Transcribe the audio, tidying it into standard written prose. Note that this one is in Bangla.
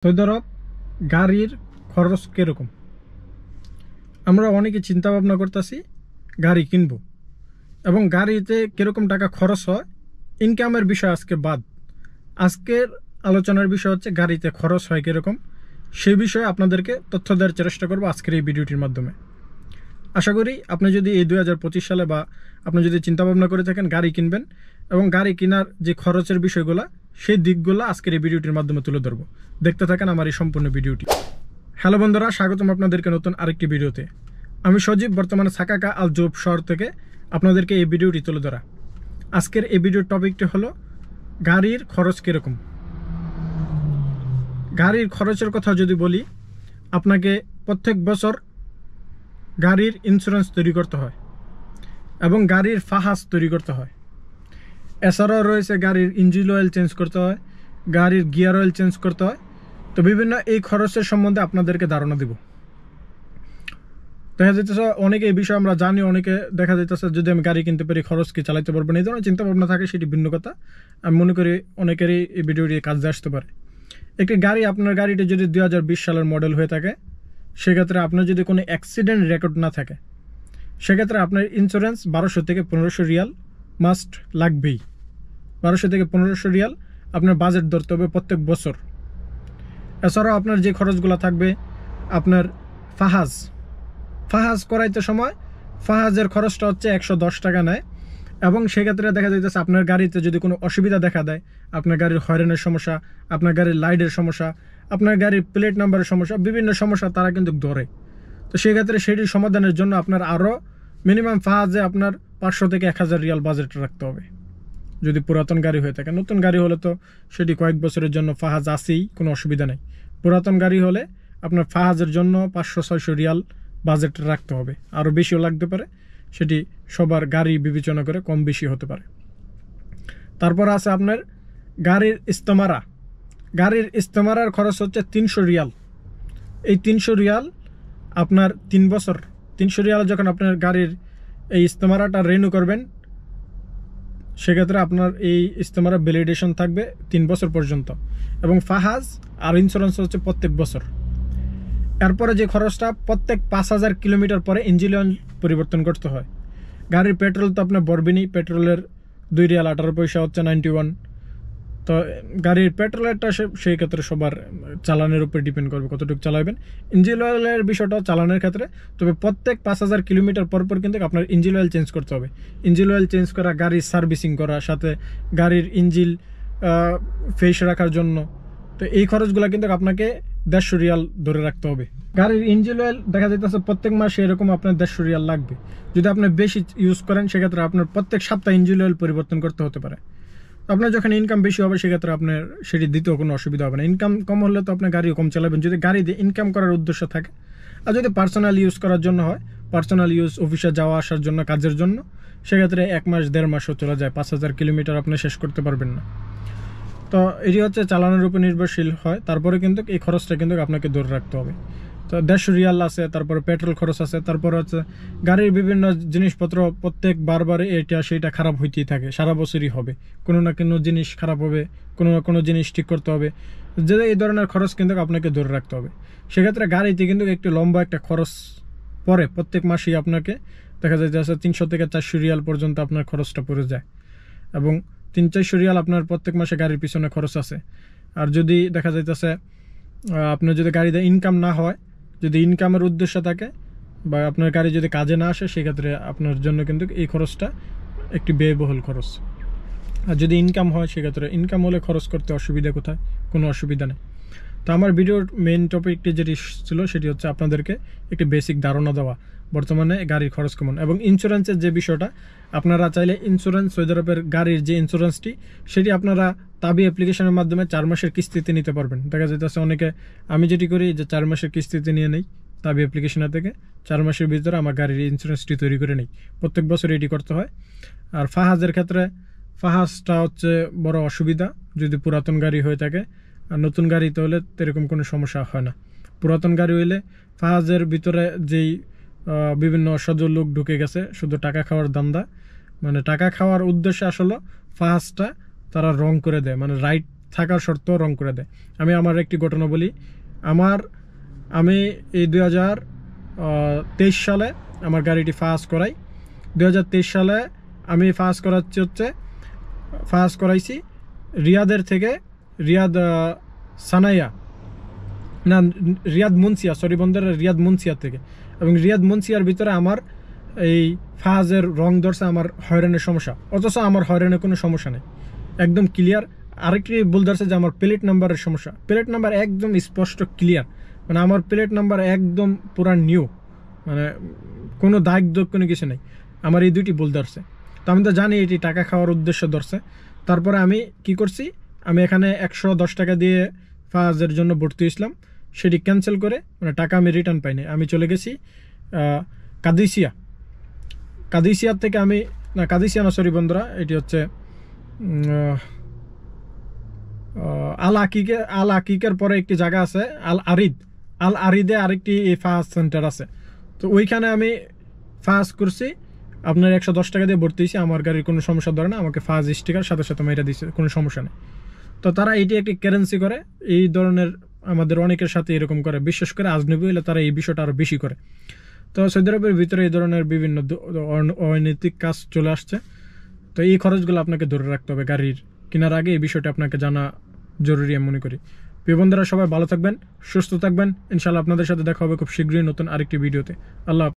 তো ধরো গাড়ির খরচ কিরকম। আমরা অনেকে চিন্তা ভাবনা করতেছি গাড়ি কিনবো, এবং গাড়িতে কিরকম টাকা খরচ হয় ইনকামের বিষয় আজকে বাদ। আজকের আলোচনার বিষয় হচ্ছে গাড়িতে খরচ হয় কিরকম, সেই বিষয়ে আপনাদেরকে তথ্য দেওয়ার চেষ্টা করবো আজকের এই ভিডিওটির মাধ্যমে। আশা করি আপনি যদি এই 2025 সালে বা আপনি যদি চিন্তা ভাবনা করে থাকেন গাড়ি কিনবেন, এবং গাড়ি কেনার যে খরচের বিষয়গুলো সেই দিকগুলো আজকের এই ভিডিওটির মাধ্যমে তুলে ধরবো। দেখতে থাকেন আমার এই সম্পূর্ণ ভিডিওটি। হ্যালো বন্ধুরা, স্বাগতম আপনাদেরকে নতুন আরেকটি ভিডিওতে। আমি সজীব, বর্তমানে সাকাকা আল জোব শহর থেকে আপনাদেরকে এই ভিডিওটি তুলে ধরা। আজকের এই ভিডিওর টপিকটি হলো গাড়ির খরচ কীরকম। গাড়ির খরচের কথা যদি বলি, আপনাকে প্রত্যেক বছর গাড়ির ইন্স্যুরেন্স তৈরি করতে হয় এবং গাড়ির ফাহাস তৈরি করতে হয়। এছাড়াও রয়েছে গাড়ির ইঞ্জিন অয়েল চেঞ্জ করতে হয়, গাড়ির গিয়ার অয়েল চেঞ্জ করতে হয়। তো বিভিন্ন এই খরচের সম্বন্ধে আপনাদেরকে ধারণা দিব। দেখা যাইতেছে অনেকে এই বিষয়ে আমরা জানি, অনেকে দেখা যাইতেছে যদি আমি গাড়ি কিনতে পারি খরচ কি চালাইতে পারবো না, এই ধরনের চিন্তা ভাবনা থাকে, সেটি ভিন্ন কথা। আমি মনে করি অনেকেরই এই ভিডিওটি কাজে আসতে পারে। একটি গাড়ি, আপনার গাড়িটি যদি 2020 সালের মডেল হয়ে থাকে, সেক্ষেত্রে আপনার যদি কোনো অ্যাক্সিডেন্ট রেকর্ড না থাকে, সেক্ষেত্রে আপনার ইন্স্যুরেন্স 1200 থেকে 1500 রিয়াল মাস্ট লাগবেই। 1200 থেকে 1500 রিয়াল আপনার বাজেট ধরতে হবে প্রত্যেক বছর। এছাড়াও আপনার যে খরচগুলো থাকবে, আপনার ফাহাজ করাইতে সময় ফাহাজের খরচটা হচ্ছে 110 টাকা নেয়। এবং সেক্ষেত্রে দেখা যাইতেছে আপনার গাড়িতে যদি কোনো অসুবিধা দেখা দেয়, আপনার গাড়ির হয়রানের সমস্যা, আপনার গাড়ির লাইটের সমস্যা, আপনার গাড়ির প্লেট নাম্বারের সমস্যা, বিভিন্ন সমস্যা তারা কিন্তু ধরে। তো সেক্ষেত্রে সেটির সমাধানের জন্য আপনার আরও মিনিমাম ফাহাজে আপনার 500 থেকে 1000 রিয়াল বাজেট রাখতে হবে যদি পুরাতন গাড়ি হয়ে থাকে। নতুন গাড়ি হলে তো সেটি কয়েক বছরের জন্য ফাহাজ আসেই, কোনো অসুবিধা নেই। পুরাতন গাড়ি হলে আপনার ফাহাজের জন্য 500-600 রিয়াল বাজেট রাখতে হবে, আরও বেশিও লাগতে পারে, সেটি সবার গাড়ি বিবেচনা করে কম বেশি হতে পারে। তারপর আছে আপনার গাড়ির ইস্তেমারা। গাড়ির ইস্তেমারার খরচ হচ্ছে 300 রিয়াল। এই 300 রিয়াল আপনার 3 বছর, 300 রিয়াল যখন আপনার গাড়ির এই ইস্তেমারাটা রিনিউ করবেন, সেক্ষেত্রে আপনার এই ইস্তেমারা ভ্যালিডেশন থাকবে 3 বছর পর্যন্ত, এবং ফাহাজ আর ইন্স্যুরেন্স হচ্ছে প্রত্যেক বছর। এরপরে যে খরচটা, প্রত্যেক 5000 কিলোমিটার পরে ইঞ্জিন অয়েল পরিবর্তন করতে হয়। গাড়ির পেট্রোল তো আপনার বরবিনি, পেট্রোলের 2 রিয়াল 18 পয়সা হচ্ছে 91। তো গাড়ির পেট্রোলেরটা সেই ক্ষেত্রে সবার চালানের উপর ডিপেন্ড করবে কতটুকু চালাবেন। ইঞ্জিন অয়েলের বিষয়টা চালানোর ক্ষেত্রে, তবে প্রত্যেক 5000 কিলোমিটার পর কিন্তু আপনার ইঞ্জিন অয়েল চেঞ্জ করতে হবে। ইঞ্জিন অয়েল চেঞ্জ করা, গাড়ির সার্ভিসিং করা, সাথে গাড়ির ইঞ্জিন ফ্রেশ রাখার জন্য, তো এই খরচগুলো কিন্তু আপনাকে 150 রিয়াল ধরে রাখতে হবে। গাড়ির ইঞ্জিন অয়েল দেখা যাইতেছে প্রত্যেক মাসে এরকম আপনার 150 রিয়াল লাগবে। যদি আপনি বেশি ইউজ করেন, সেক্ষেত্রে আপনার প্রত্যেক সপ্তাহে ইঞ্জিন অয়েল পরিবর্তন করতে হতে পারে। আপনার যখন ইনকাম বেশি হবে, সেক্ষেত্রে আপনার সেটি দিতেও কোনো অসুবিধা হবে না। ইনকাম কম হলে তো আপনার গাড়িও কম চালাবেন, যদি গাড়ি দিয়ে ইনকাম করার উদ্দেশ্য থাকে। আর যদি পার্সোনাল ইউজ করার জন্য হয়, পার্সোনাল ইউজ, অফিসে যাওয়া আসার জন্য, কাজের জন্য, সেক্ষেত্রে 1 মাস 1.5 মাসও চলে যায়, 5000 কিলোমিটার আপনি শেষ করতে পারবেন না। তো এটি হচ্ছে চালানোর উপর নির্ভরশীল হয়। তারপরে কিন্তু এই খরচটা কিন্তু আপনাকে ধরে রাখতে হবে। তো 150 রিয়াল আছে, তারপরে পেট্রোল খরচ আছে, তারপরে হচ্ছে গাড়ির বিভিন্ন জিনিসপত্র প্রত্যেক বারবার এটা সেইটা খারাপ হইতেই থাকে, সারা বছরই হবে, কোনো না কোনো জিনিস খারাপ হবে, কোনো না কোনো জিনিস ঠিক করতে হবে, যে এই ধরনের খরচ কিন্তু আপনাকে ধরে রাখতে হবে। সেক্ষেত্রে গাড়িতে কিন্তু একটু লম্বা একটা খরচ পরে, প্রত্যেক মাসেই আপনাকে দেখা যায় যে 300 থেকে 400 রিয়াল পর্যন্ত আপনার খরচটা পড়ে যায়, এবং 300-400 রিয়াল আপনার প্রত্যেক মাসে গাড়ির পিছনে খরচ আছে। আর যদি দেখা যাইতেছে আপনার যদি গাড়িতে ইনকাম না হয়, যদি ইনকামের উদ্দেশ্য থাকে, বা আপনার গাড়ি যদি কাজে না আসে, সেক্ষেত্রে আপনার জন্য কিন্তু এই খরচটা একটি ব্যয়বহুল খরচ। আর যদি ইনকাম হয়, সেক্ষেত্রে ইনকাম হলে খরচ করতে অসুবিধা কোথায়, কোনো অসুবিধা নেই। তো আমার ভিডিওর মেইন টপিকটি যেটি ছিল, সেটি হচ্ছে আপনাদেরকে একটি বেসিক ধারণা দেওয়া বর্তমানে গাড়ির খরচ কেমন। এবং ইন্স্যুরেন্সের যে বিষয়টা, আপনারা চাইলে ইন্স্যুরেন্স, সৌদি আরবের গাড়ির যে ইন্স্যুরেন্সটি, সেটি আপনারা তাবি অ্যাপ্লিকেশনের মাধ্যমে 4 মাসের কিস্তিতে নিতে পারবেন। দেখা যাইতেছে অনেকে, আমি যেটি করি যে 4 মাসের কিস্তিতে নিয়ে নেই তাবি অ্যাপ্লিকেশনের থেকে, 4 মাসের ভিতরে আমার গাড়ির ইন্স্যুরেন্সটি তৈরি করে নেই। প্রত্যেক বছর এটি করতে হয়। আর ফাহাজের ক্ষেত্রে, ফাহাজটা হচ্ছে বড় অসুবিধা যদি পুরাতন গাড়ি হয়ে থাকে। আর নতুন গাড়িতে হলে এরকম কোনো সমস্যা হয় না। পুরাতন গাড়ি হইলে ফাহাজের ভিতরে যেই বিভিন্ন সজল লোক ঢুকে গেছে, শুধু টাকা খাওয়ার দান্দা, মানে টাকা খাওয়ার উদ্দেশ্যে আসলে ফাহাজটা তারা রং করে দেয়, মানে রাইট থাকার শর্ত রং করে দেয়। আমি আমার একটি ঘটনা বলি। আমি এই 2023 সালে আমার গাড়িটি ফাস্ট করাই। 2023 সালে আমি ফাস্ট করাইছি রিয়াদের থেকে, রিয়াদ সানাইয়া না রিয়াদ মুন্সিয়া, সরি বন্ধুরা, রিয়াদ মুন্সিয়া থেকে। এবং রিয়াদ মুন্সিয়ার ভিতরে আমার এই ফাজের রং ধরছে, আমার হয়রানের সমস্যা, অথচ আমার হয়রানের কোনো সমস্যা নেই, একদম ক্লিয়ার। আরেকটি ভুল ধরছে যে আমার প্লেট নাম্বারের সমস্যা। প্লেট নাম্বার একদম স্পষ্ট ক্লিয়ার, মানে আমার প্লেট নাম্বার একদম পুরা নিউ, মানে কোনো দাগ কোনো কিছু নেই। আমার এই দুইটি ভুল ধরছে। তো আমি তো জানি এটি টাকা খাওয়ার উদ্দেশ্য ধরছে। তারপরে আমি কি করছি, আমি এখানে 110 টাকা দিয়ে ফাজের জন্য ভর্তি হয়েছিলাম, সেটি ক্যান্সেল করে, মানে টাকা আমি রিটার্ন পাইনি। আমি চলে গেছি কাদিসিয়ার থেকে আমি, না কাদিসিয়া না, সরি বন্ধুরা, এটি হচ্ছে আল আকিকের পরে একটি জায়গা আছে আল আরিদে আরেকটি ফাস্ট সেন্টার আছে। তো ওইখানে আমি ফাস্ট করছি, আপনার 110 টাকা দিয়ে ভর্তি হয়েছি। আমার গাড়ির কোনো সমস্যা ধরে না, আমাকে ফাস্ট স্টিকার সাথে সাথে মেরে দিচ্ছে, কোনো সমস্যা নেই। তো তারা এটি একটি কারেন্সি করে, এই ধরনের আমাদের অনেকের সাথে এরকম করে, বিশেষ করে আজনবী হলে তারা এই বিষয়টা আরও বেশি করে। তো সৌদি আরবের ভিতরে এই ধরনের বিভিন্ন অনৈতিক কাজ চলে আসছে। তো এই খরচগুলো আপনাকে ধরে রাখতে হবে গাড়ির কেনার আগে, এই বিষয়টা আপনাকে জানা জরুরি আমি মনে করি। প্রিয় বন্ধুরা, সবাই ভালো থাকবেন, সুস্থ থাকবেন। ইনশাআল্লাহ আপনাদের সাথে দেখা হবে খুব শীঘ্রই নতুন আরেকটি ভিডিওতে। আল্লাহ।